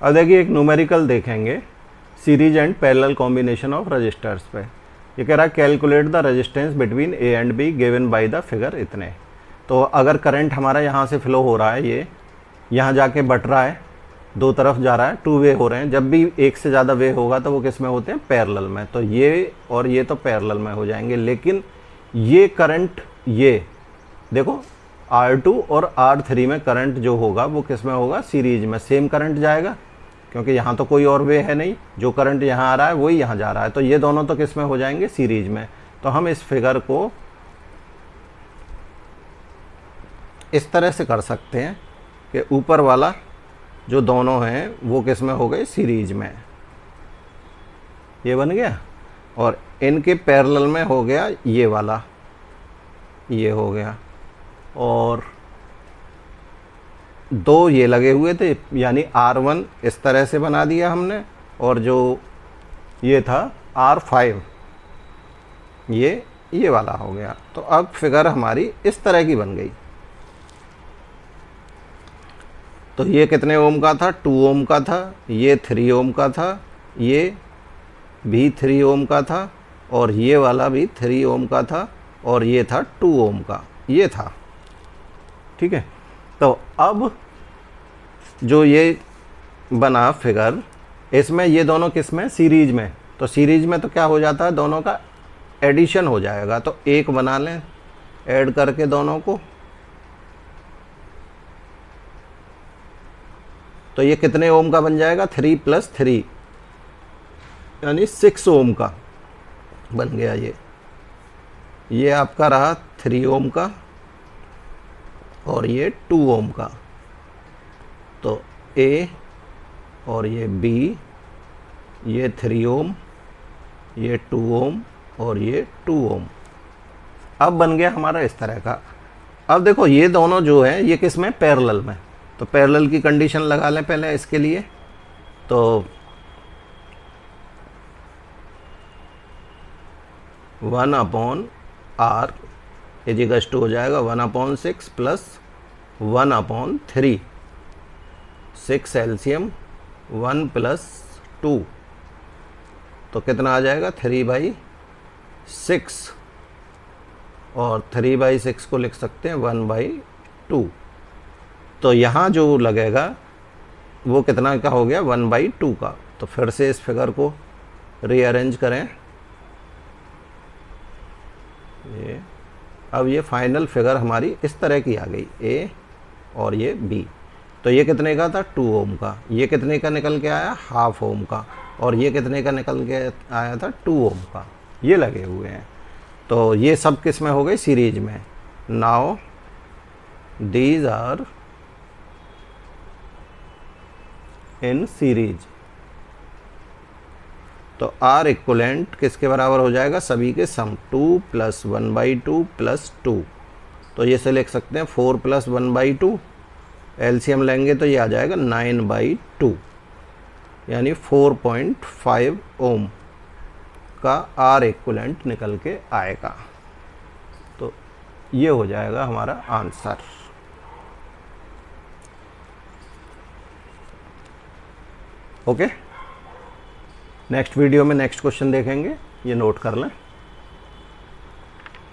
अब देखिए एक न्यूमेरिकल देखेंगे, series and parallel combination of resistors पे। ये कह रहा है calculate the resistance between A and B given by the figure इतने। तो अगर करंट हमारा यहाँ से फ्लो हो रहा है, ये यहाँ जाके बट रहा है, दो तरफ जा रहा है, टू वे हो रहे हैं। जब भी एक से ज़्यादा वे होगा तो वो किस में होते हैं, पैरेलल में। तो ये और ये तो पैरेलल में हो जाएंगे, लेकिन ये करंट, ये देखो R2 और R3 में करंट जो होगा वो किस में होगा, सीरीज में। सेम करंट जाएगा क्योंकि यहाँ तो कोई और वे है नहीं, जो करंट यहाँ आ रहा है वही यहाँ जा रहा है। तो ये दोनों तो किस में हो जाएंगे, सीरीज में। तो हम इस फिगर को इस तरह से कर सकते हैं कि ऊपर वाला जो दोनों हैं वो किस में हो गए, सीरीज में। ये बन गया, और इनके पैरेलल में हो गया ये वाला, ये हो गया, और दो ये लगे हुए थे, यानी R1 इस तरह से बना दिया हमने, और जो ये था R5 ये वाला हो गया। तो अब फिगर हमारी इस तरह की बन गई। तो ये कितने ओम का था, 2 ओम का था, ये 3 ओम का था, ये भी 3 ओम का था, और ये वाला भी 3 ओम का था, और ये था 2 ओम का, ये था। ठीक है, तो अब जो ये बना फिगर, इसमें ये दोनों किस में, सीरीज में। तो सीरीज में तो क्या हो जाता है, दोनों का एडिशन हो जाएगा। तो एक बना लें ऐड करके दोनों को। तो ये कितने ओम का बन जाएगा, 3 + 3 यानी 6 ओम का बन गया। ये आपका रहा 3 ओम का, और ये 2 ओम का। तो A और ये B, ये 3 ओम, ये 2 ओम, और ये 2 ओम। अब बन गया हमारा इस तरह का। अब देखो ये दोनों जो है ये किस में, पैरेलल में। तो पैरेलल की कंडीशन लगा लें पहले इसके लिए। तो 1/R इजिकल्स टू हो जाएगा 1/6 + 1/3, 6 एलसीएम 1 + 2, तो कितना आ जाएगा, 3/6, और 3/6 को लिख सकते हैं 1/2। तो यहाँ जो लगेगा वो कितना का हो गया, 1/2 का। तो फिर से इस फिगर को रीअरेंज करें। ये अब ये फाइनल फिगर हमारी इस तरह की आ गई, A और ये B। तो ये कितने का था, 2 ओम का। ये कितने का निकल के आया, 1/2 ओम का। और ये कितने का निकल के आया था, 2 ओम का। ये लगे हुए हैं। तो ये सब किस में हो गए, सीरीज में। Now these are in series. तो R इक्वलेंट किसके बराबर हो जाएगा, सभी के सम, 2 + 1/2 + 2। तो ये से लिख सकते हैं 4 + 1/2, एलसीएम लेंगे तो ये आ जाएगा 9/2, यानी 4.5 ओम का R इक्वलेंट निकल के आएगा। तो ये हो जाएगा हमारा आंसर। ओके, नेक्स्ट वीडियो में नेक्स्ट क्वेश्चन देखेंगे, ये नोट कर लें।